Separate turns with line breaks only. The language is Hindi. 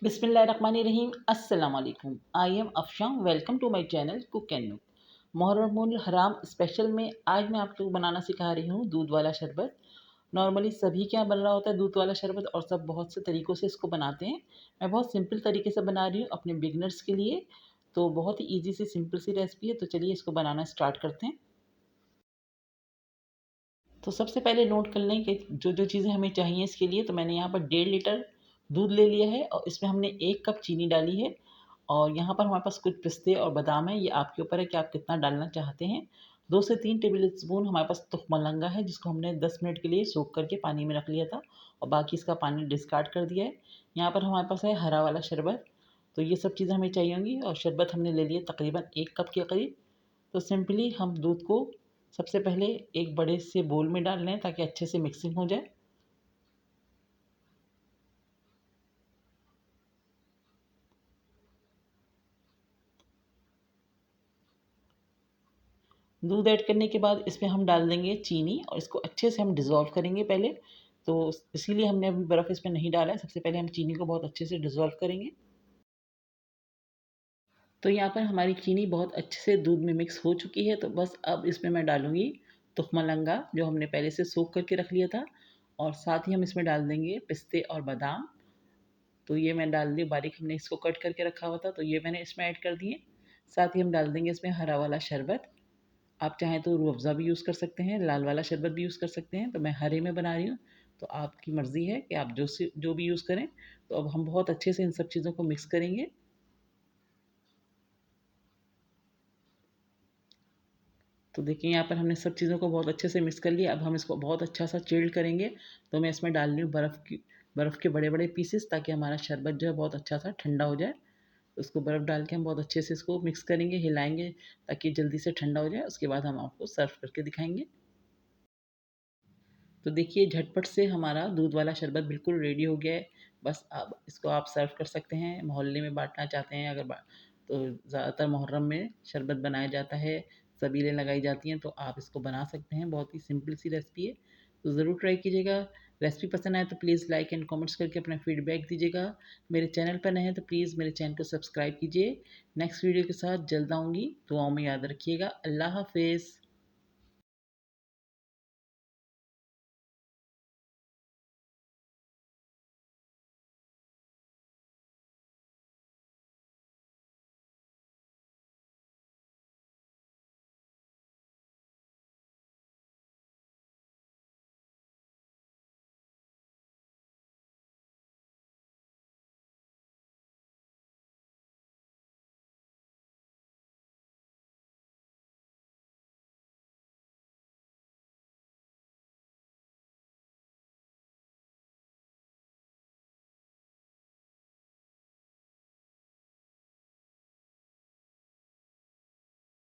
बिस्मिल्लाहिर्रहमानिर्रहीम अस्सलाम वालेकुम। I am Afshan, welcome to my channel cook and cook. मुहर्रमुल हराम स्पेशल में आज मैं आपको बनाना सिखा रही हूँ दूध वाला शरबत। नॉर्मली सभी के यहाँ बन रहा होता है दूध वाला शरबत और सब बहुत से तरीक़ों से इसको बनाते हैं। मैं बहुत सिंपल तरीके से बना रही हूँ अपने बिगनर्स के लिए। तो बहुत ही ईज़ी सी सिंपल सी रेसिपी है, तो चलिए इसको बनाना स्टार्ट करते हैं। तो सबसे पहले नोट कर लें कि जो चीज़ें हमें चाहिए इसके लिए। तो मैंने यहाँ पर 1.5 लीटर दूध ले लिया है और इसमें हमने 1 कप चीनी डाली है। और यहाँ पर हमारे पास कुछ पिस्ते और बादाम है, ये आपके ऊपर है कि आप कितना डालना चाहते हैं। 2 से 3 टेबल स्पून हमारे पास तुखमलंगा है, जिसको हमने 10 मिनट के लिए सोख करके पानी में रख लिया था और बाकी इसका पानी डिस्कार्ड कर दिया है। यहाँ पर हमारे पास है हरा वाला शरबत। तो ये सब चीज़ें हमें चाहिए होंगी और शरबत हमने ले लिया तकरीबन 1 कप के करीब। तो सिंपली हम दूध को सबसे पहले एक बड़े से बोल में डाल लें ताकि अच्छे से मिक्सिंग हो जाए। दूध ऐड करने के बाद इसमें हम डाल देंगे चीनी और इसको अच्छे से हम डिज़ोल्व करेंगे पहले। तो इसीलिए हमने अभी बर्फ़ इसमें नहीं डाला है, सबसे पहले हम चीनी को बहुत अच्छे से डिज़ोल्व करेंगे। तो यहाँ पर हमारी चीनी बहुत अच्छे से दूध में मिक्स हो चुकी है, तो बस अब इसमें मैं डालूँगी तुखमलंगा जो हमने पहले से सोख करके रख लिया था और साथ ही हम इसमें डाल देंगे पिस्ते और बादाम। तो ये मैं डाल दी, बारीक हमने इसको कट करके रखा हुआ था, तो ये मैंने इसमें ऐड कर दिए। साथ ही हम डाल देंगे इसमें हरा वाला शरबत। आप चाहें तो रूह अफ़ज़ा भी यूज़ कर सकते हैं, लाल वाला शरबत भी यूज़ कर सकते हैं, तो मैं हरे में बना रही हूँ। तो आपकी मर्ज़ी है कि आप जो भी यूज़ करें। तो अब हम बहुत अच्छे से इन सब चीज़ों को मिक्स करेंगे। तो देखिए यहाँ पर हमने सब चीज़ों को बहुत अच्छे से मिक्स कर लिया। अब हम इसको बहुत अच्छा सा चिल्ड करेंगे। तो मैं इसमें डाल रही हूँ बर्फ़ के बड़े-बड़े पीसेस, ताकि हमारा शरबत जो है बहुत अच्छा सा ठंडा हो जाए। उसको बर्फ़ डाल के हम बहुत अच्छे से इसको मिक्स करेंगे, हिलाएँगे ताकि जल्दी से ठंडा हो जाए। उसके बाद हम आपको सर्व करके दिखाएँगे। तो देखिए झटपट से हमारा दूध वाला शरबत बिल्कुल रेडी हो गया है। बस अब इसको आप सर्व कर सकते हैं। मोहल्ले में बाँटना चाहते हैं अगर तो ज़्यादातर मुहर्रम में शरबत बनाया जाता है, सबीलें लगाई जाती हैं, तो आप इसको बना सकते हैं। बहुत ही सिंपल सी रेसिपी है, तो ज़रूर ट्राई कीजिएगा। रेसिपी पसंद आए तो प्लीज़ लाइक एंड कमेंट्स करके अपना फीडबैक दीजिएगा। मेरे चैनल पर नए हैं तो प्लीज़ मेरे चैनल को सब्सक्राइब कीजिए। नेक्स्ट वीडियो के साथ जल्द आऊँगी, दुआओं में याद रखिएगा। अल्लाह हाफ़िज़।